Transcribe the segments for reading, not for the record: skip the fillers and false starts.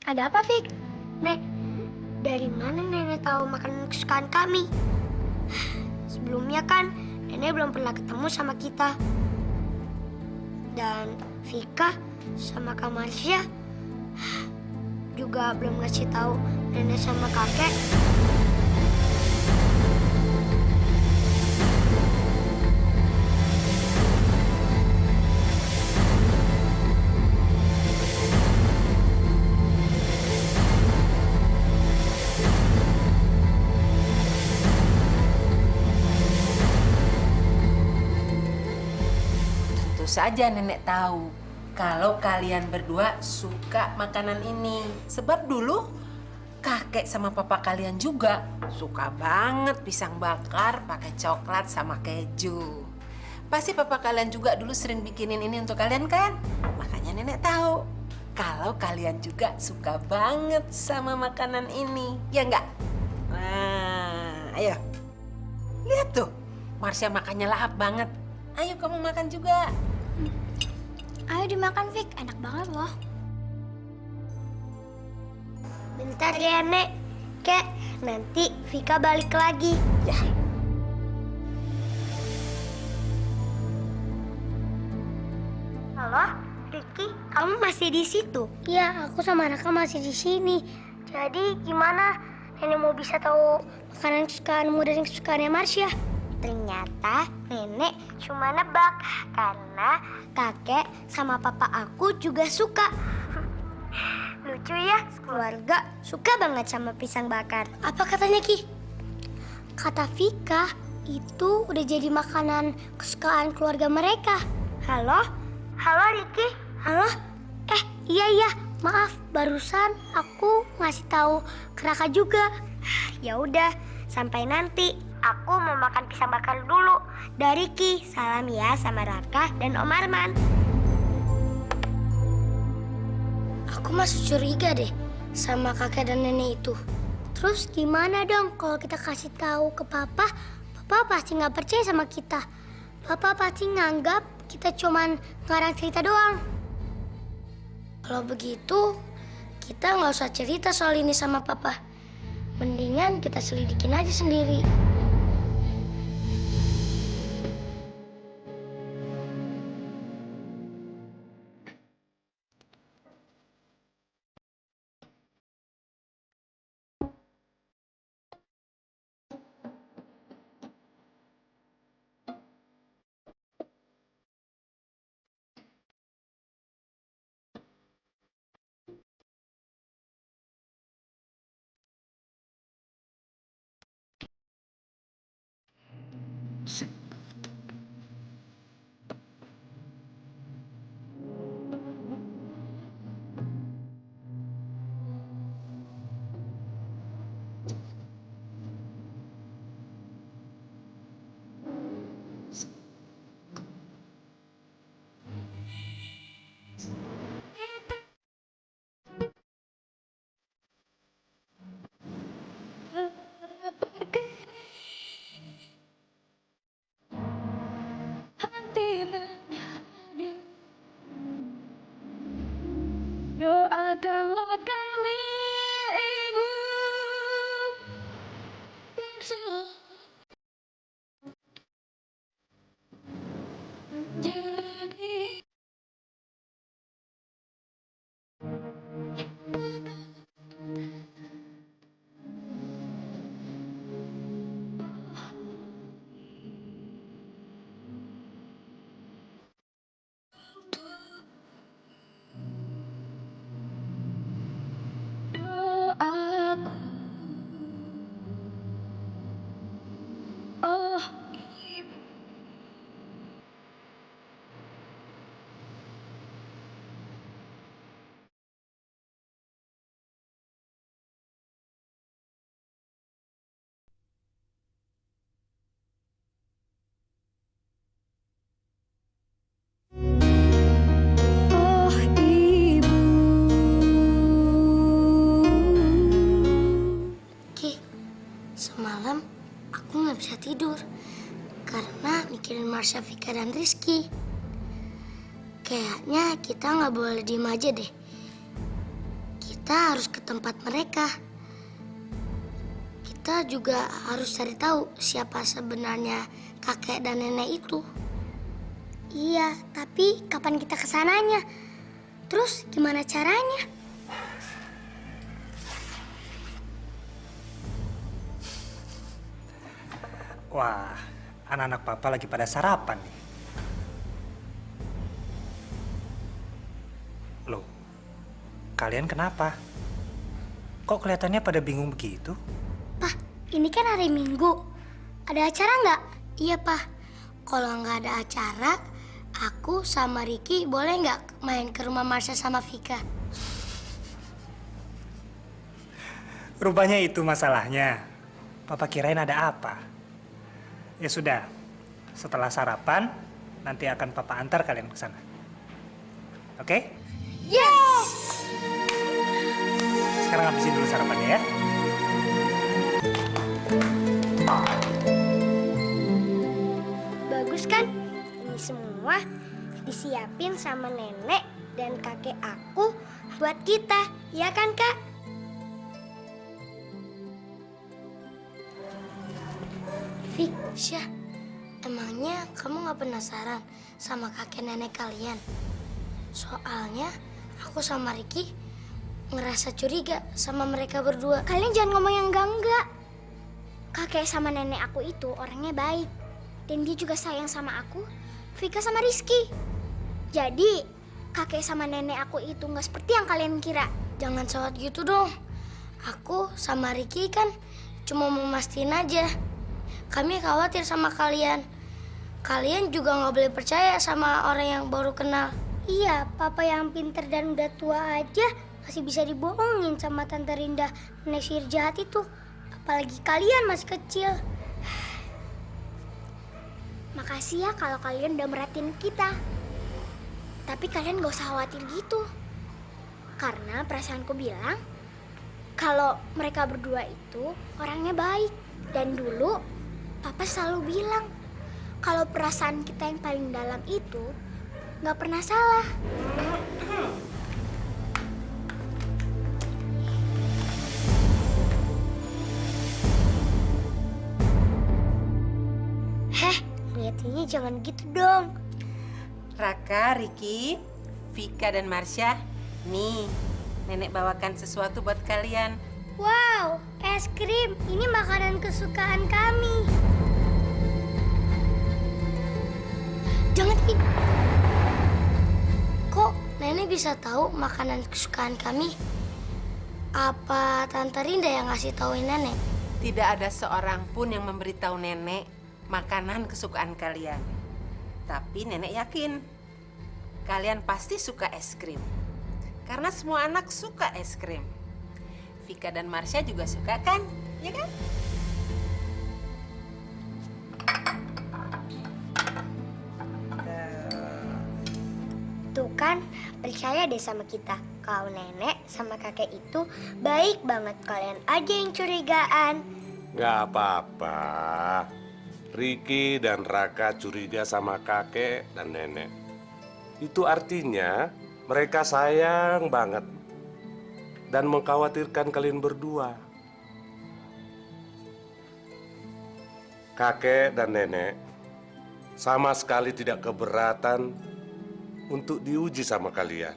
Ada apa, Fik? Nek, dari mana nenek tahu makanan kesukaan kami? Sebelumnya kan nenek belum pernah ketemu sama kita. Dan Vika sama Kak Marsha juga belum ngasih tahu nenek sama kakek. Tentu saja nenek tahu kalau kalian berdua suka makanan ini. Sebab dulu kakek sama papa kalian juga suka banget pisang bakar pakai coklat sama keju. Pasti papa kalian juga dulu sering bikinin ini untuk kalian kan? Makanya nenek tahu kalau kalian juga suka banget sama makanan ini. Ya enggak? Nah, ayo. Lihat tuh, Marsha makannya lahap banget. Ayo kamu makan juga. Ayo dimakan, Fik. Enak banget loh. Bentar ya, Nek. Kek, nanti Vika balik lagi. Ya. Halo, Riki, kamu masih di situ? Iya, aku sama Raka masih di sini. Jadi gimana nenek mau bisa tahu makanan kesukaanmu dan kesukaannya Marsha? Ternyata nenek cuma nebak karena kakek sama papa aku juga suka. Lucu ya, keluarga suka banget sama pisang bakar. Apa katanya, Ki? Kata Vika, itu udah jadi makanan kesukaan keluarga mereka. Halo? Halo, Riki? Halo? Iya, maaf, barusan aku ngasih tahu ke Raka juga. Ya udah, sampai nanti. Aku mau makan pisang bakar dulu. Dari Ki, salam ya sama Raka dan Om Arman. Aku masih curiga deh sama kakek dan nenek itu. Terus gimana dong kalau kita kasih tahu ke papa? Papa pasti nggak percaya sama kita. Papa pasti nganggap kita cuman ngarang cerita doang. Kalau begitu, kita nggak usah cerita soal ini sama papa. Mendingan kita selidikin aja sendiri. Adalah kali ibu jadi doaku. Oh, oh ibu. Ki, semalam aku nggak bisa tidur karena mikirin Marsha, Vika, dan Rizky. Kayaknya kita nggak boleh diem aja deh. Kita kita harus ke tempat mereka. Kita juga harus cari tahu siapa sebenarnya kakek dan nenek itu. Iya, tapi kapan kita kesananya? Terus gimana caranya? Wah, anak-anak papa lagi pada sarapan nih. Loh, kalian kenapa? Kok kelihatannya pada bingung begitu? Pak, ini kan hari Minggu. Ada acara nggak? Iya, Pak. Kalau nggak ada acara, aku sama Ricky boleh nggak main ke rumah Marsha sama Vika? Rupanya itu masalahnya. Papa kirain ada apa. Ya sudah, setelah sarapan, nanti akan papa antar kalian ke sana. Oke? Yes! Sekarang habisin dulu sarapannya ya. Bagus kan? Ini semua disiapin sama nenek dan kakek aku buat kita. Ya kan, Kak? Fik, Syah, emangnya kamu gak penasaran sama kakek nenek kalian? Soalnya aku sama Ricky ngerasa curiga sama mereka berdua. Kalian jangan ngomong yang enggak-enggak. Kakek sama nenek aku itu orangnya baik. Dan dia juga sayang sama aku, Vika sama Rizky. Jadi, kakek sama nenek aku itu nggak seperti yang kalian kira. Jangan sewot gitu dong. Aku sama Ricky kan cuma mau mastiin aja. Kami khawatir sama kalian. Kalian juga nggak boleh percaya sama orang yang baru kenal. Iya, papa yang pinter dan udah tua aja masih bisa dibohongin sama Tante Rinda, nenek sihir jahat itu. Apalagi kalian masih kecil. Makasih ya kalau kalian udah merhatiin kita. Tapi kalian gak usah khawatir gitu. Karena perasaanku bilang kalau mereka berdua itu orangnya baik. Dan dulu papa selalu bilang kalau perasaan kita yang paling dalam itu gak pernah salah. Lihatnya jangan gitu dong. Raka, Ricky, Vika, dan Marsha, nih, nenek bawakan sesuatu buat kalian. Wow, es krim. Ini makanan kesukaan kami. Jangan, Dik. Kok nenek bisa tahu makanan kesukaan kami? Apa Tante Rinda yang ngasih tauin nenek? Tidak ada seorang pun yang memberitahu nenek makanan kesukaan kalian. Tapi nenek yakin kalian pasti suka es krim. Karena semua anak suka es krim. Vika dan Marsha juga suka kan? Ya kan? Tuh kan, percaya deh sama kita. Kalau nenek sama kakek itu baik banget. Kalian aja yang curigaan. Gak apa-apa. Ricky dan Raka curiga sama kakek dan nenek. Itu artinya mereka sayang banget dan mengkhawatirkan kalian berdua. Kakek dan nenek sama sekali tidak keberatan untuk diuji sama kalian.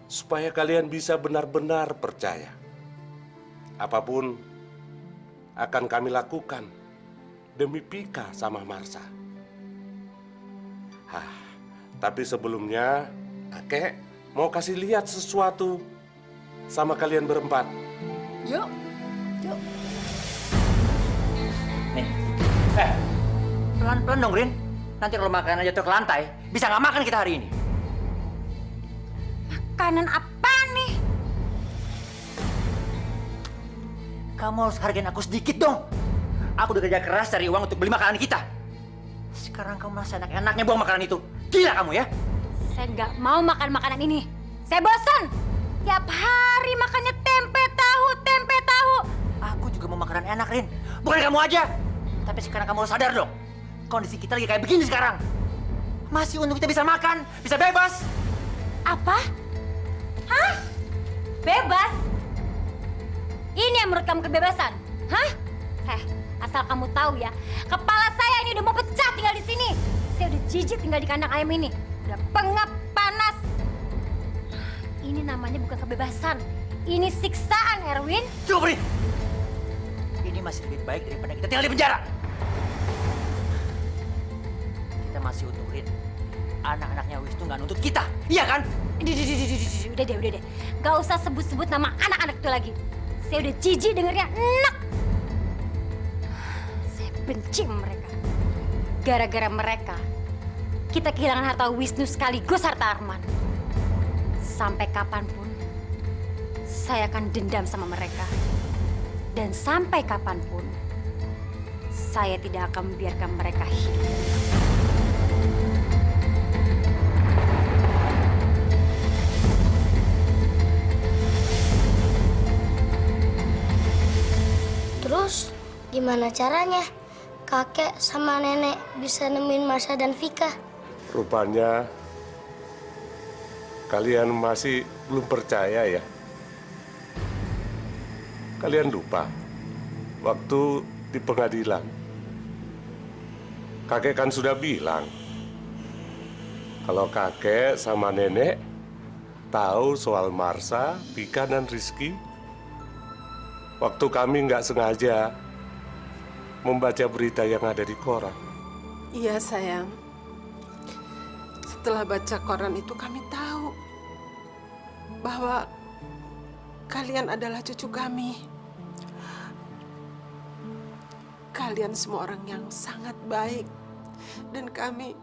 Supaya kalian bisa benar-benar percaya. Apapun akan kami lakukan demi Vika sama Marsha. Tapi sebelumnya, kakek mau kasih lihat sesuatu sama kalian berempat. Yuk, yuk. Nih, pelan-pelan dong, Rin. Nanti kalau makanan jatuh ke lantai, bisa nggak makan kita hari ini. Makanan apa nih? Kamu harus hargain aku sedikit dong. Aku udah kerja keras cari uang untuk beli makanan kita. Sekarang kamu masih enak-enaknya buang makanan itu. Gila kamu ya? Saya nggak mau makan makanan ini. Saya bosan. Tiap hari makannya tempe tahu. Aku juga mau makanan enak, Rin. Bukan kamu aja. Tapi sekarang kamu harus sadar dong. Kondisi kita lagi kayak begini sekarang. Masih untung kita bisa makan, bisa bebas. Apa? Hah? bebas? Ini yang menurut kamu kebebasan? Hah? Asal kamu tahu ya, kepala saya ini udah mau pecah tinggal di sini. Saya udah jijik tinggal di kandang ayam ini. Udah pengap, panas. Ini namanya bukan kebebasan. Ini siksaan, Erwin. Cukup, Ri! Ini masih lebih baik daripada kita tinggal di penjara. Kita masih unturin. Anak-anaknya Wisnu nggak nuntut kita, iya kan? Udah deh. Gak usah sebut-sebut nama anak-anak itu lagi. Saya udah jijik dengernya, enak. Saya benci sama mereka. Gara-gara mereka, kita kehilangan harta Wisnu sekaligus harta Arman. Sampai kapanpun, saya akan dendam sama mereka. Dan sampai kapanpun, saya tidak akan membiarkan mereka hidup. Terus gimana caranya kakek sama nenek bisa nemuin Marsha dan Vika? Rupanya kalian masih belum percaya ya. Kalian lupa waktu di pengadilan. Kakek kan sudah bilang kalau kakek sama nenek tahu soal Marsha, Vika, dan Rizky. Waktu kami nggak sengaja membaca berita yang ada di koran. Iya sayang. Setelah baca koran itu kami tahu bahwa kalian adalah cucu kami. Kalian semua orang yang sangat baik dan kami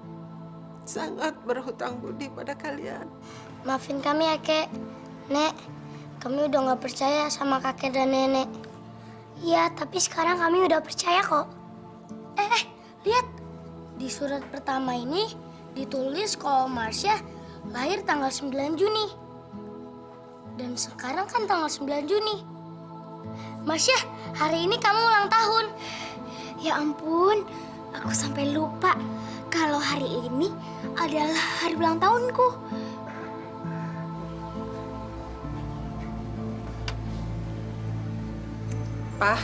sangat berhutang budi pada kalian. Maafin kami ya, Kek. Nek, kami udah nggak percaya sama kakek dan nenek. Iya, tapi sekarang kami udah percaya kok. Lihat. Di surat pertama ini ditulis kalau Marsha lahir tanggal 9 Juni. Dan sekarang kan tanggal 9 Juni. Marsha, hari ini kamu ulang tahun. Ya ampun, aku sampai lupa kalau hari ini adalah hari ulang tahunku. Pak,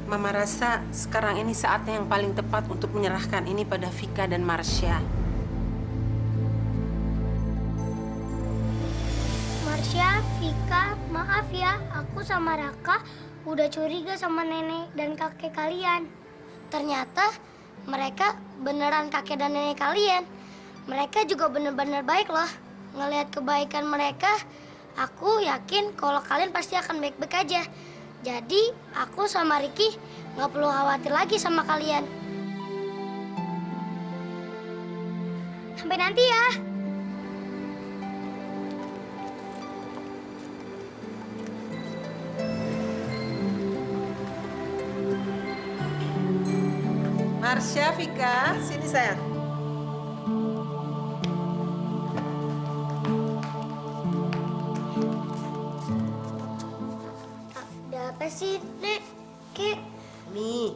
Mama rasa sekarang ini saatnya yang paling tepat untuk menyerahkan ini pada Vika dan Marsha. Marsha, Vika, maaf ya, aku sama Raka udah curiga sama nenek dan kakek kalian. Ternyata mereka beneran kakek dan nenek kalian. Mereka juga bener-bener baik loh. Ngelihat kebaikan mereka, aku yakin kalau kalian pasti akan baik-baik aja. Jadi, aku sama Ricky nggak perlu khawatir lagi sama kalian. Sampai nanti ya. Marsha, Vika, sini sayang. Ada apa sih, Nek? Kek, Nih,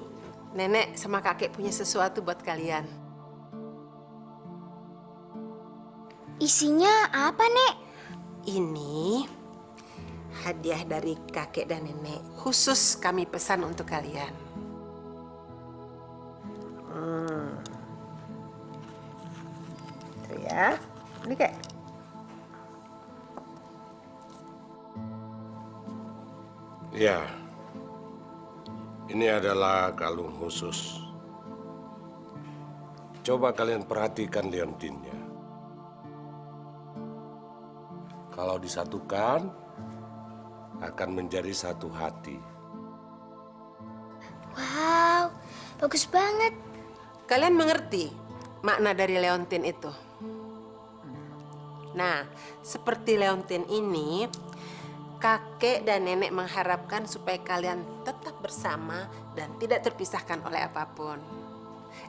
nenek sama kakek punya sesuatu buat kalian. isinya apa, Nek? Ini hadiah dari kakek dan nenek. Khusus kami pesan untuk kalian. Tuh ya, ini kek. Ya, ini adalah kalung khusus. Coba kalian perhatikan liontinnya. Kalau disatukan, akan menjadi satu hati. Wow, bagus banget. Kalian mengerti makna dari leontin itu? Nah, seperti leontin ini, kakek dan nenek mengharapkan supaya kalian tetap bersama dan tidak terpisahkan oleh apapun.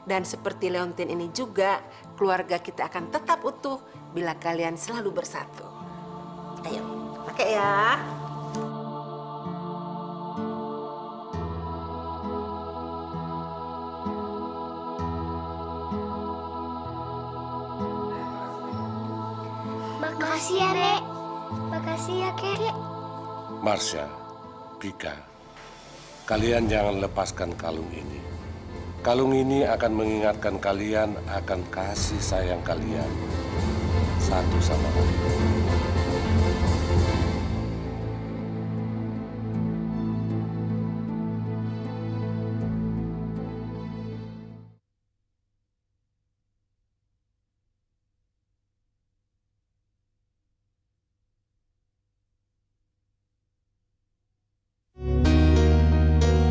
Dan seperti leontin ini juga, keluarga kita akan tetap utuh bila kalian selalu bersatu. Ayo, pakai ya. Makasih ya, Nek. Makasih. Makasih ya, Kek. Marsha, Pika, kalian jangan lepaskan kalung ini. Kalung ini akan mengingatkan kalian akan kasih sayang kalian satu sama lain.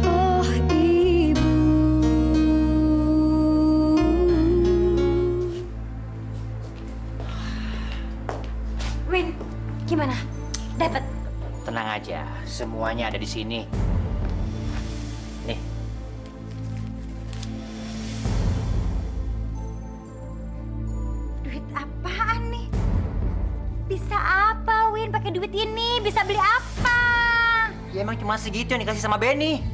Oh, Ibu. Win, gimana? Dapat? Tenang aja, semuanya ada di sini. Nih, Duit apaan nih? Bisa apa, Win? Pakai duit ini bisa beli apa? ya emang cuma segitu yang dikasih sama Benny.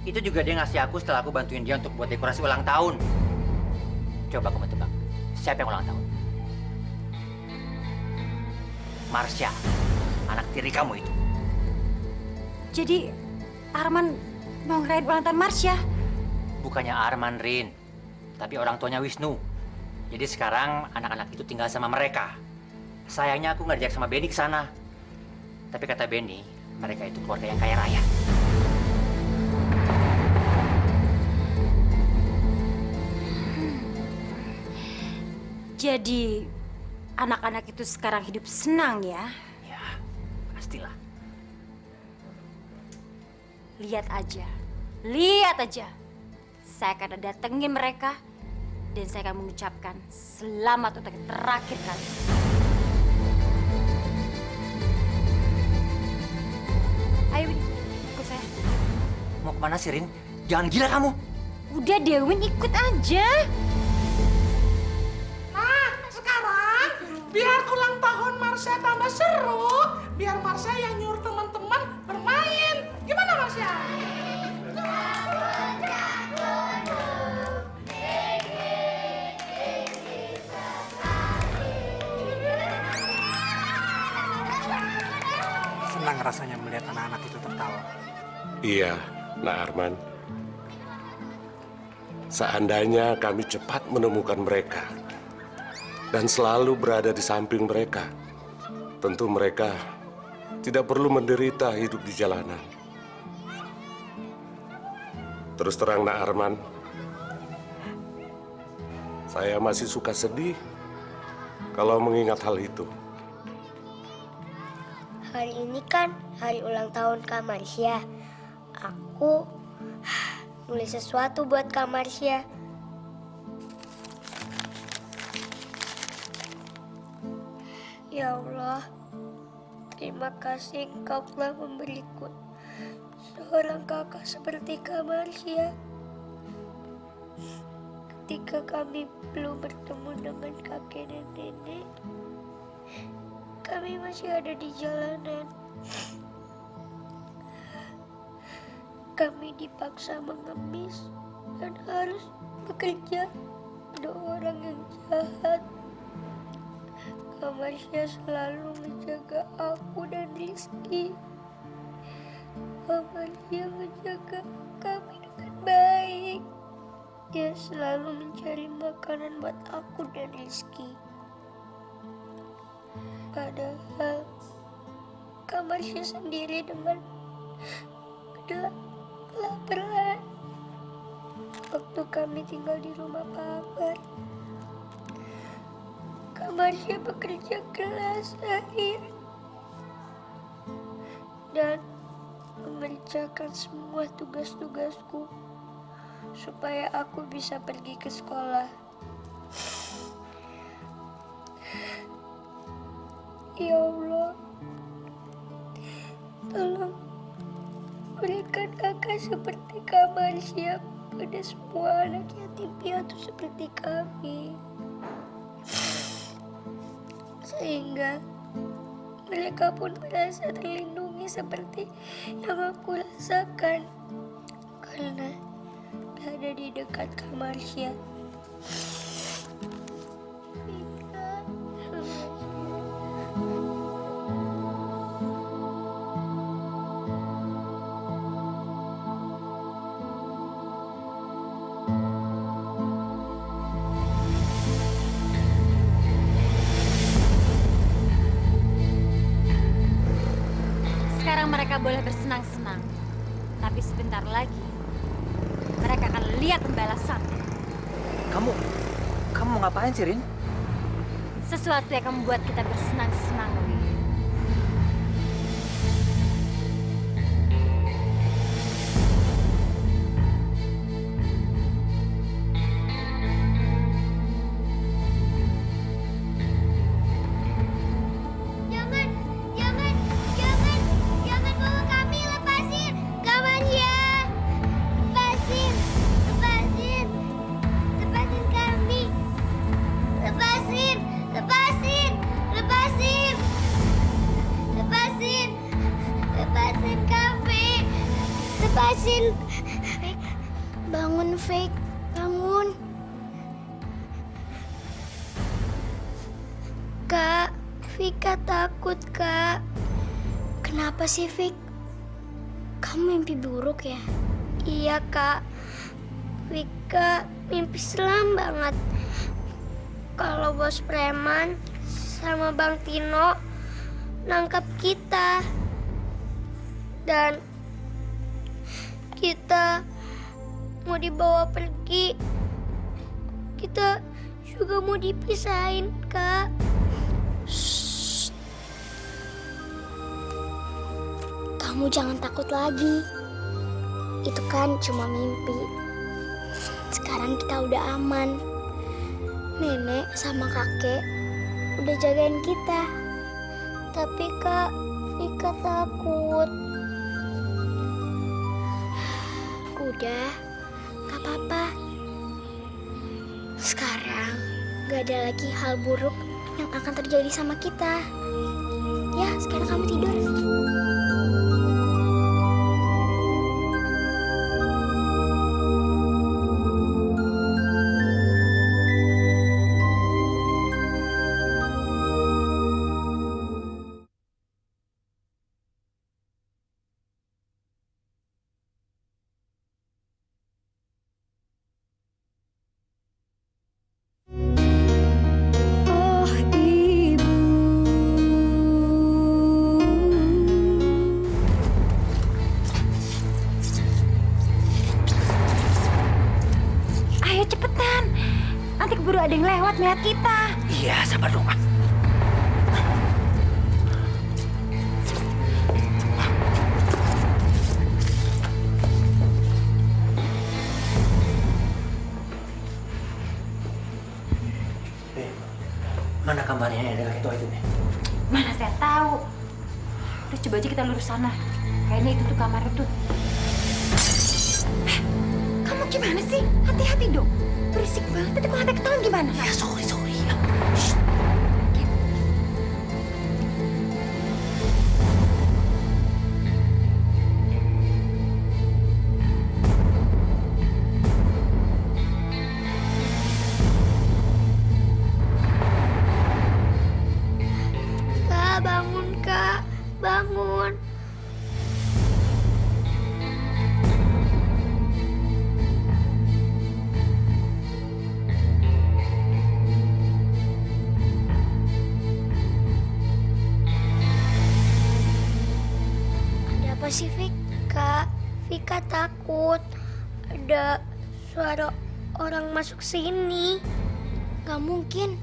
Itu juga dia ngasih aku setelah aku bantuin dia untuk buat dekorasi ulang tahun. Coba kamu tebak, siapa yang ulang tahun? Marsha, anak tiri kamu itu. Jadi Arman mau ngerayain ulang tahun Marsha? Bukannya Arman, Rin, tapi orang tuanya Wisnu. Jadi sekarang anak-anak itu tinggal sama mereka. Sayangnya aku nggak diajak sama Benny ke sana. Tapi kata Benny, mereka itu keluarga yang kaya raya. Jadi anak-anak itu sekarang hidup senang ya? Ya, pastilah. Lihat aja. Saya akan datengin mereka dan saya akan mengucapkan selamat untuk yang terakhir kali. Ayo Win, ikut saya. Mau kemana sih, Rin? Jangan gila kamu. Udah deh Win, ikut aja. Nah, sekarang biar ulang tahun Marsha tambah seru, biar Marsha yang nyuruh teman-teman bermain. Gimana Marsha? Senang rasanya melihat anak-anak itu tertawa. Iya, Nak Arman. Seandainya kami cepat menemukan mereka dan selalu berada di samping mereka, tentu mereka tidak perlu menderita hidup di jalanan. Terus terang, Nak Arman, saya masih suka sedih kalau mengingat hal itu. Hari ini kan hari ulang tahun Kak Marsha. Aku nulis sesuatu buat Kak Marsha. Ya Allah, terima kasih Engkau telah memberiku seorang kakak seperti Kak Marsha. Ketika kami belum bertemu dengan kakek dan nenek, kami masih ada di jalanan. Kami dipaksa mengemis dan harus bekerja pada orang yang jahat. Kak Marsha selalu menjaga aku dan Rizky. Kak Marsha menjaga kami dengan baik. Dia selalu mencari makanan buat aku dan Rizky. Padahal Kak Marsha sendiri dengan kelaparan. Waktu kami tinggal di rumah Pak Akbar, Kak Marsha bekerja keras harian dan mengerjakan semua tugas-tugasku supaya aku bisa pergi ke sekolah. Ya Allah, tolong berikan kakak seperti Kak Marsha pada semua anak yatim piatu seperti kami. Sehingga mereka pun merasa terlindungi seperti yang aku rasakan karena berada di dekat Kak Marsha. boleh bersenang-senang. Tapi sebentar lagi, mereka akan lihat pembalasan. Kamu mau ngapain sih, Rin? Sesuatu yang akan membuat kita bersenang-senang, Wi. Jangan bawa kami, lepasin. Kaman ya. Lepasin kami. Lepasin kami. Lepasin. Fik, bangun Fik, bangun. Kak, Vika takut, Kak. Kenapa sih, Fik? Kamu mimpi buruk ya? Iya, Kak. Vika mimpi selam banget. Kalau bos preman sama Bang Tino nangkap kita. Dan kita mau dibawa pergi. Kita juga mau dipisahin, Kak. Kamu jangan takut lagi. Itu kan cuma mimpi. Sekarang kita udah aman. Nenek sama kakek udah jagain kita. Tapi Kak, Vika takut. Udah, gak apa-apa. Sekarang gak ada lagi hal buruk yang akan terjadi sama kita. Ya, sekarang kamu tidur. Oh, Ibu. Ayo cepetan. Nanti keburu ada yang lewat melihat kita. Iya, sabar dong, ah. Mana kamarnya yang ada ketua itu, nih? Mana saya tahu. Udah coba aja kita lurus sana. Kayaknya itu tuh kamar tuh. Kamu gimana sih? Hati-hati dong. Berisik banget. Nanti kalau ada ketahuan gimana? Ya, sorry. Kak, bangun, Kak. Bangun. Ada apa sih, Fik? Kak, Vika takut. Ada suara orang masuk sini. Gak mungkin.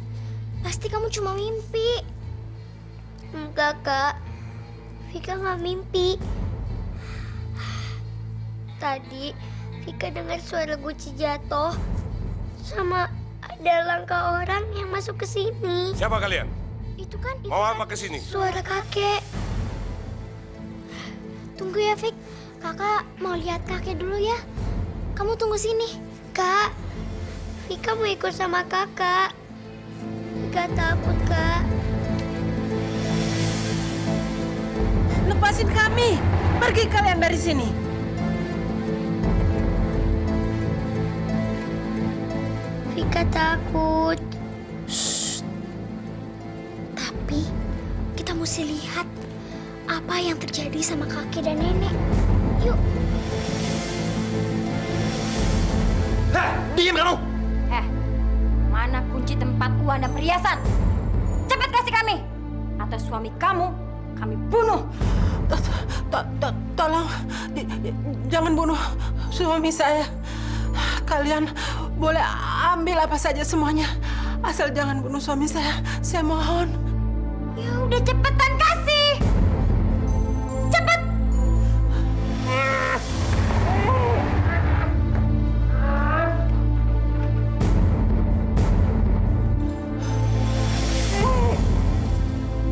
Pasti kamu cuma mimpi. Enggak, Kak. Vika nggak mimpi. Tadi Vika dengar suara guci jatuh. Sama ada langkah orang yang masuk ke sini. Siapa kalian? Itu kan Mau apa ke sini? suara kakek. Tunggu ya, Fik. Kakak mau lihat kakek dulu ya. Kamu tunggu sini. Kak, Vika mau ikut sama kakak. Vika takut, Kak. Lepasin kami. Pergi kalian dari sini. Vika takut. Tapi kita mesti lihat apa yang terjadi sama kakek dan nenek. Yuk. Hah, diam kamu! Mana kunci tempat uang dan perhiasan? Cepat kasih kami. Atau suami kamu, kami bunuh. Tolong, jangan bunuh suami saya. Kalian boleh ambil apa saja semuanya. Asal jangan bunuh suami saya mohon. Ya udah cepetan kasih. Cepet.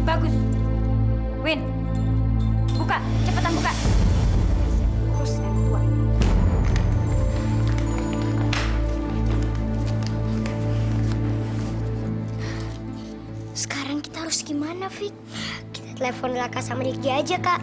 Bagus. Win. Buka, cepetan buka. Urus yang tua ini. Sekarang kita harus gimana, Fik? Kita telepon Raka sama Riki aja, Kak.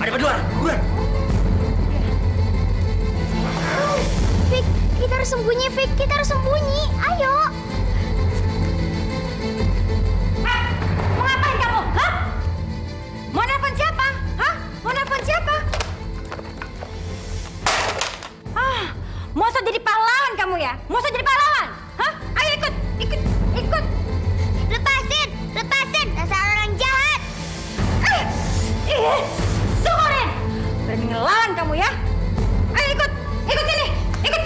Ada berdua, buruan. Fik, kita harus sembunyi, Fik. Kita harus sembunyi. Ayo. Mau ngapain kamu? Hah? Mau nelfon siapa? Hah? Mau nelfon siapa? Ah, mau jadi pahlawan kamu ya? Mau jadi pahlawan? Hah? Ayo ikut, ikut. Lepasin, lepasin. Dasar orang jahat. Syukurin! Berani ngelawan kamu ya? Ayo ikut sini, ikut.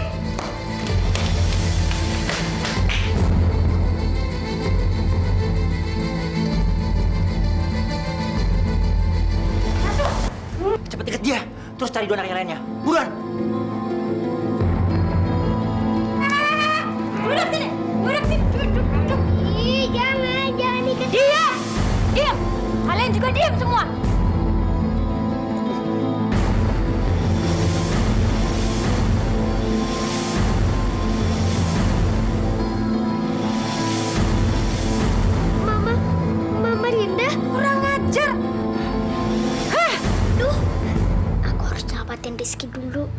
Cepet ikat dia, terus cari dua anak yang lainnya. Buruan. Duduk sini, duduk. Ih, jangan ikut. Diam. Kalian juga diam semua. Mama Linda. Kurang ajar. Duh, aku harus nyelamatin Rizky dulu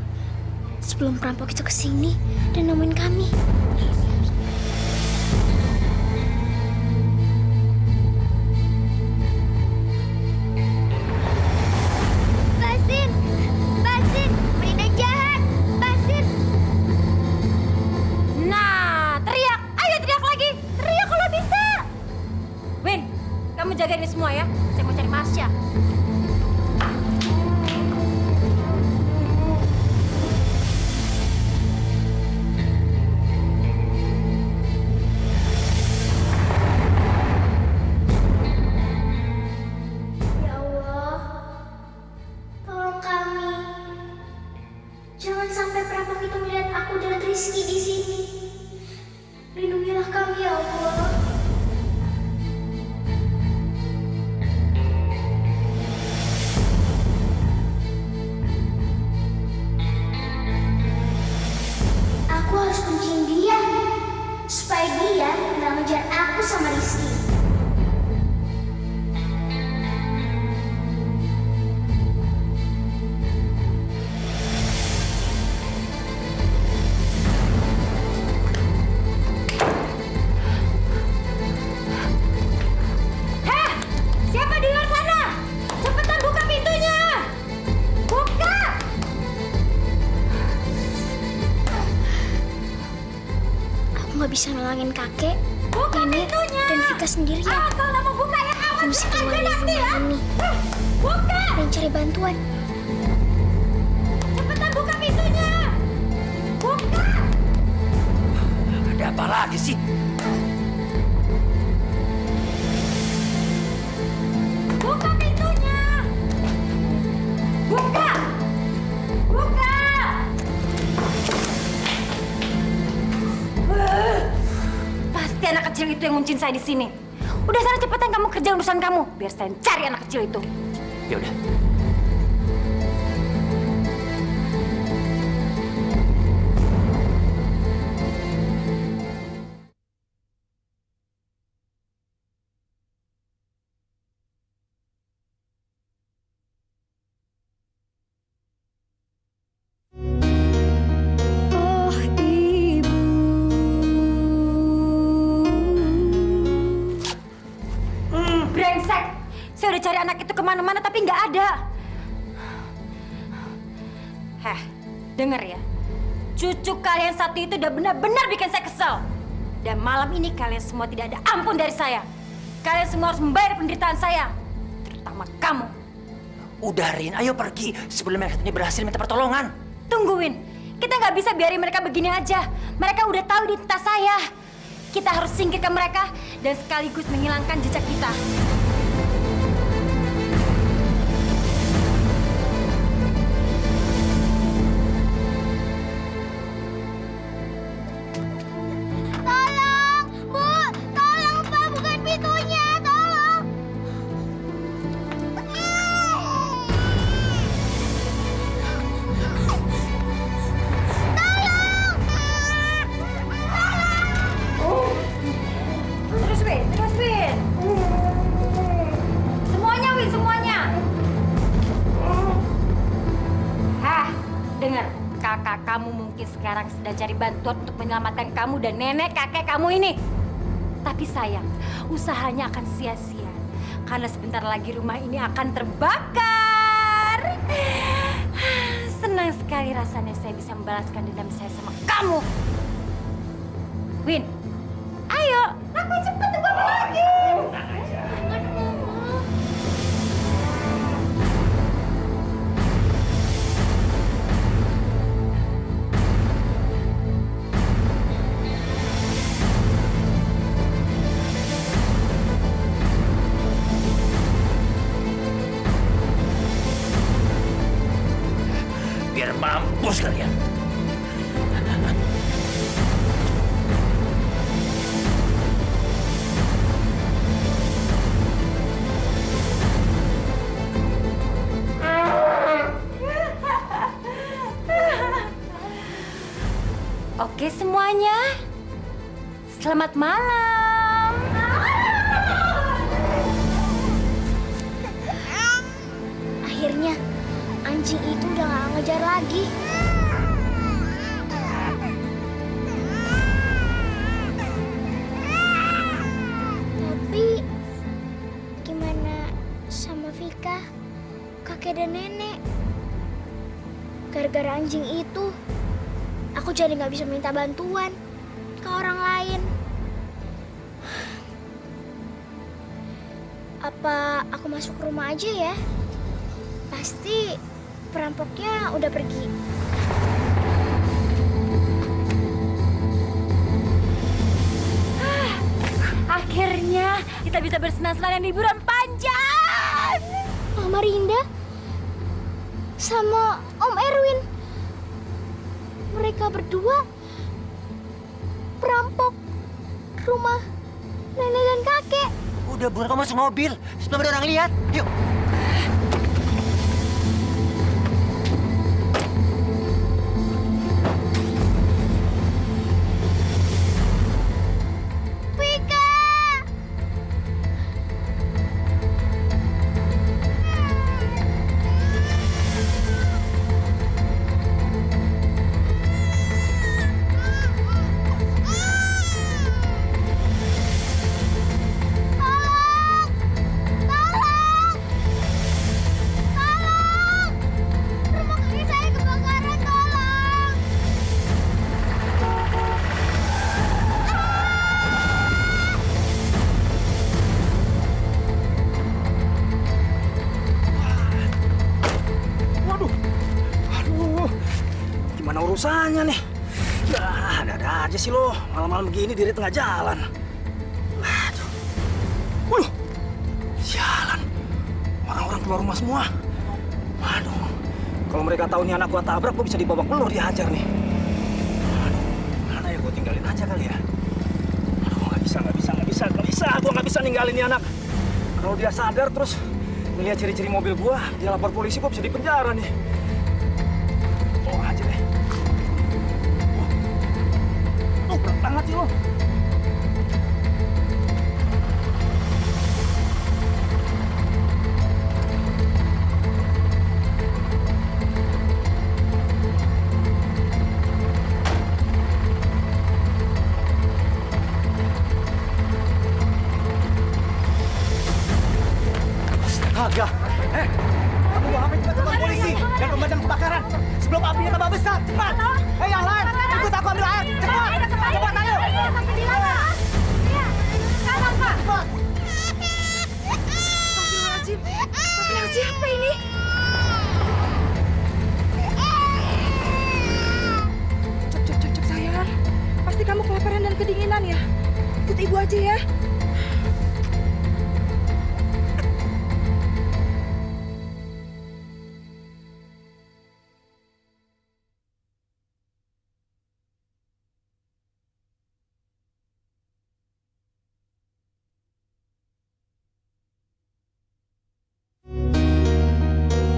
sebelum perampok itu kesini dan nemuin kami. Basin, Linda jahat, Basin. Nah, teriak. Ayo teriak lagi. Teriak kalau bisa. Win, kamu jaga ini semua ya. Saya mau cari Marsha. Ya Allah, tolong kami. Jangan sampai perampok itu melihat aku dan Rizky di sini. Lindungilah kami ya Allah. Aku harus kunciin dia supaya dia nggak ngejar aku sama Rizky. Heh, siapa di luar sana? Cepetan buka pintunya. Buka. Aku nggak bisa nolongin kakek, Buka nenek, pintunya. dan Vika sendirian. Ah, kalau nggak mau buka ya Aku awas mesti aja keluar dari nanti ya. rumah ini Buka. dan cari bantuan. Cepetan buka pintunya. Buka. Ada apa lagi sih? Buka pintunya. Buka. Pasti anak kecil itu yang nguncin saya di sini. Udah sana cepetan kamu kerja urusan kamu, biar saya cari anak kecil itu. Ya udah. Oh ibu, Brengsek. Saya anak itu kemana-mana tapi nggak ada. Heh, denger ya. Cucu kalian satu itu udah benar-benar bikin saya kesel. Dan malam ini kalian semua tidak ada ampun dari saya. Kalian semua harus membayar penderitaan saya. Terutama kamu. Udah, Rin, ayo pergi sebelum yang satunya berhasil minta pertolongan. Tungguin. Kita nggak bisa biarin mereka begini aja. Mereka udah tahu identitas saya. Kita harus singkirkan mereka dan sekaligus menghilangkan jejak kita. Tolong, Bu! Tolong, Pak! Bukan pintunya! Tolong! Terus, Win. Terus, Win. Semuanya, Win. Semuanya. Hah, dengar. Kakak kamu mungkin sekarang sedang cari bantuan untuk menyelamatkan kamu dan nenek kakek kamu ini. Tapi sayang, usahanya akan sia-sia. Karena sebentar lagi rumah ini akan terbakar. Senang sekali rasanya saya bisa membalaskan dendam saya sama kamu. Win, ayo, lakuin cepet tunggu apa lagi? Biar mampus kalian. Oke semuanya, selamat malam. Akhirnya, anjing itu udah gak ngejar lagi. Tapi, gimana sama Vika, kakek dan nenek? Gara-gara anjing itu, aku jadi gak bisa minta bantuan ke orang lain. Apa aku masuk rumah aja ya? Pasti perampoknya udah pergi. Akhirnya kita bisa bersenang-senang dan liburan panjang. Mama Rinda sama Om Erwin. Mereka berdua perampok rumah nenek dan kakek. Udah, buruan kamu masuk mobil sebelum ada orang lihat. Yuk. Vika! Rumah kakek saya kebakaran, tolong! Waduh, aduh, gimana urusannya nih? Ya, ada-ada aja sih lo, malam-malam begini diri tengah jalan. Aduh, waduh, sialan, orang-orang keluar rumah semua. Waduh, kalau mereka tahu nih anak gua tabrak, gua bisa dibabak belur dihajar nih. Aduh, mana ya gua tinggalin aja kali ya? Aduh, nggak bisa, gua nggak bisa ninggalin nih anak. Kalau dia sadar terus ngeliat ciri-ciri mobil gua, dia lapor polisi, gua bisa dipenjara nih. Tolong aja deh. Tuh, berat banget sih lo. Astaga, pemadam kebakaran sebelum apinya tambah besar. Cepat! Hei yang lain, ikut aku ambil air. Cepat! Cepat ayo! Cepat! Siapa ini? Cep sayang. Pasti kamu kelaparan dan kedinginan ya. Ikut ibu aja ya.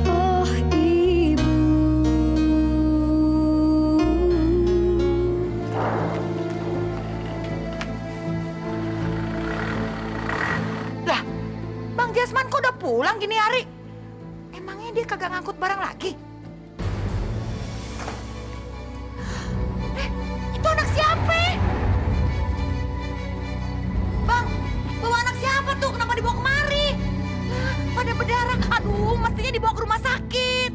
Oh ibu. Lah, Bang Jasman kok udah pulang gini hari? Emangnya dia kagak ngangkut barang lagi? Itu anak siapa? Bang, bawa anak siapa tuh? Kenapa dibawa kemari? Lah, pada berdarah. Aduh, mestinya dibawa ke rumah sakit.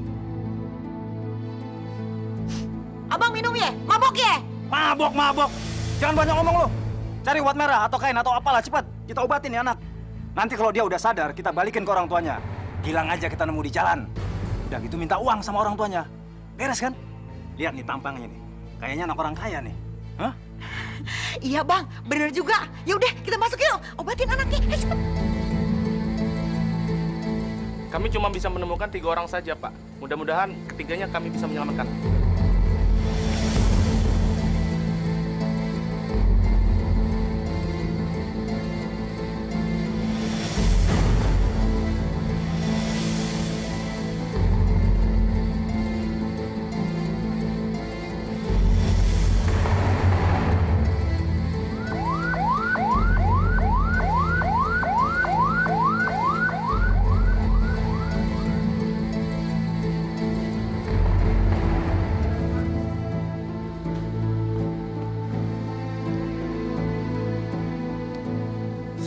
Abang minum ya? Mabok ya? Mabok. Jangan banyak ngomong lu. Cari obat merah atau kain atau apalah, cepat. Kita obatin ya anak. Nanti kalau dia udah sadar, kita balikin ke orang tuanya. Bilang aja kita nemu di jalan. Udah gitu minta uang sama orang tuanya. Beres kan? Lihat nih tampangnya nih. Kayaknya anak orang kaya nih. Hah? Iya bang, bener juga. Ya udah kita masuk yuk, obatin anaknya. Cepet. Kami cuma bisa menemukan 3 orang saja, Pak. Mudah-mudahan ketiganya kami bisa menyelamatkan.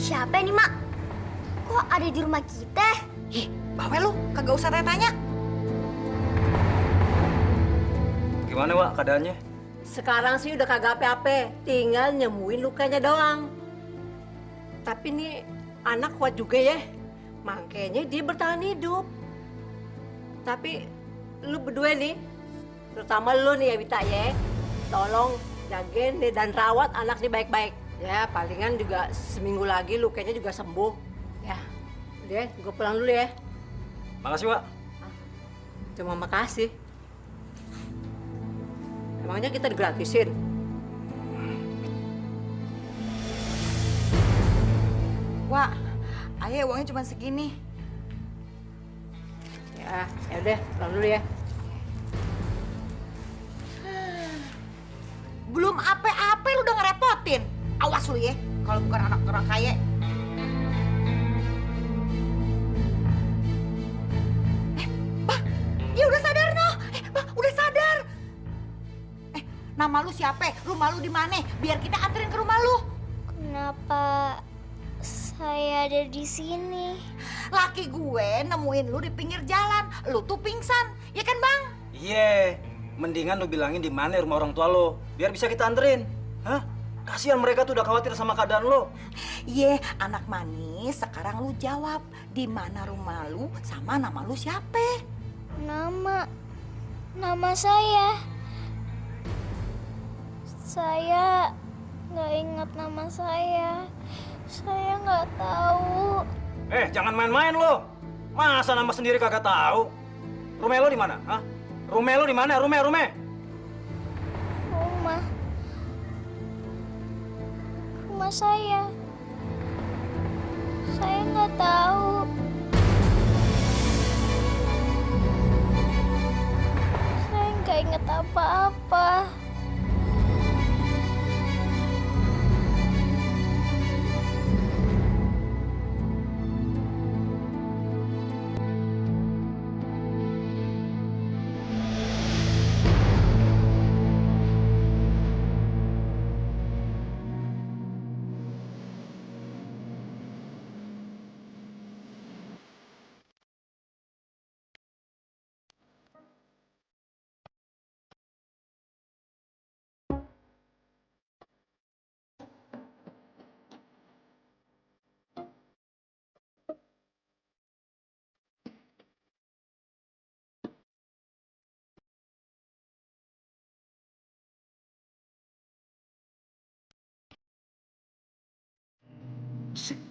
Siapa ini, Mak? Kok ada di rumah kita? Ih, bawel lu, kagak usah tanya-tanya. Gimana, Wak, keadaannya? Sekarang sih udah kagak apa-apa, tinggal nyembuhin lukanya doang. Tapi nih anak kuat juga ya, makanya dia bertahan hidup. Tapi lu berdua nih, terutama lu nih ya Wita ya, tolong jagain nih dan rawat anak nih baik-baik. Ya palingan juga seminggu lagi lukanya juga sembuh. Ya, udah gue pulang dulu ya. Makasih, Wak. Cuma makasih. Emangnya kita digratisin? Wah, ayah uangnya cuma segini. Ya udah, pulang dulu ya. Belum apa-apa lu udah ngerepotin. Awas lu ya, kalau bukan anak orang kaya. Bah, dia udah sadar noh. Bah, udah sadar. Nama lu siapa? Rumah lu di mana? Biar kita anterin ke rumah lu. Kenapa saya ada di sini? Laki gue nemuin lu di pinggir jalan. Lu tuh pingsan, ya kan bang? Iya, mendingan lu bilangin di mana rumah orang tua lo, biar bisa kita anterin. Hah? Kasihan mereka tuh udah khawatir sama keadaan lo. Iya, anak manis. Sekarang lu jawab, di mana rumah lu sama nama lu siapa? Nama saya. Saya nggak ingat nama saya. Saya nggak tahu. Jangan main-main lo. Masa nama sendiri kagak tahu? Rumah lo di mana? Hah? Rumah lo di mana? Rumah. Rumah. Rumah saya. Saya nggak tahu. Saya nggak ingat apa-apa. Si